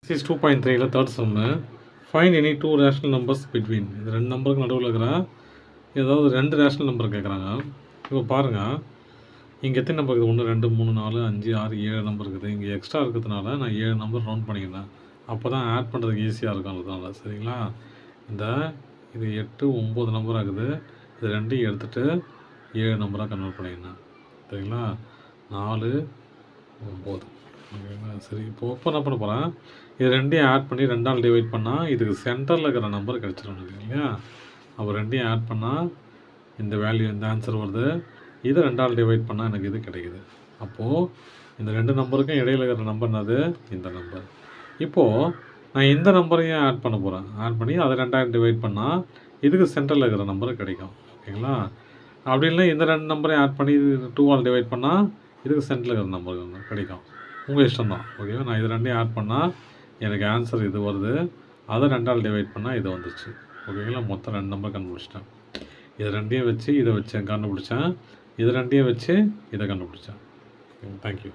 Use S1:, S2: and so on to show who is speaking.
S1: This is 2.3 third sum. Find any two rational numbers between. இது ரெண்டு நம்பருக்கு நடுவில் இருக்கிற ஏதாவது ரெண்டு ரேஷனல் நம்பர் கேட்குறாங்க. இப்போ பாருங்கள், இங்கே எத்தனை நம்பர் இருக்குது? 1 2 3 4 5 6 7 நம்பர் இருக்குது. இங்கே எக்ஸ்ட்ரா இருக்கிறதுனால நான் 7 நம்பர் ரவுண்ட் பண்ணிக்கிறேன். அப்போ தான் ஆட் பண்ணுறதுக்கு ஈஸியாக இருக்கும். அதனால சரிங்களா? இது 8 9 நம்பர் ஆகுது. இது ரெண்டையும் எடுத்துகிட்டு 7 நம்பராக கன்வெர்ட் பண்ணிக்கிறேன். சரிங்களா? 4 9. ஓகேங்களா? சரி, இப்போ என்ன பண்ண போகிறேன், இது ரெண்டையும் ஆட் பண்ணி 2ஆல் டிவைட் பண்ணால் இதுக்கு சென்டரில் இருக்கிற நம்பர் கிடச்சிடும் இல்லையா? அப்போ ரெண்டையும் ஆட் பண்ணால் இந்த வேல்யூ, இந்த ஆன்சர் வருது. இதை 2ஆல் டிவைட் பண்ணால் எனக்கு இது கிடைக்குது. அப்போது இந்த ரெண்டு நம்பருக்கும் இடையில் இருக்கிற நம்பர் என்னது? இந்த நம்பர். இப்போது நான் இந்த நம்பரையும் ஆட் பண்ண போகிறேன். ஆட் பண்ணி அதை 2ஆல் டிவைட் பண்ணால் இதுக்கு சென்டரில் இருக்கிற நம்பர் கிடைக்கும். ஓகேங்களா? அப்படி இல்லை இந்த ரெண்டு நம்பரையும் ஆட் பண்ணி இது 2ஆல் டிவைட் பண்ணால் இதுக்கு சென்டரில் இருக்கிற நம்பர் கிடைக்கும். உங்கள் இஷ்டம் தான். ஓகேவா? நான் இது ரெண்டையும் ஆட் பண்ணால் எனக்கு ஆன்சர் இது வருது. அதை 2ஆல் டிவைட் பண்ணால் இது வந்துச்சு. ஓகேங்களா? மொத்தம் 2 நம்பர் கண்டுபிடிச்சிட்டேன். இது ரெண்டையும் வச்சு இதை வச்சு கண்டுபிடிச்சேன். இது ரெண்டையும் வச்சு இதை கண்டுபிடிச்சேன். தேங்க்யூ.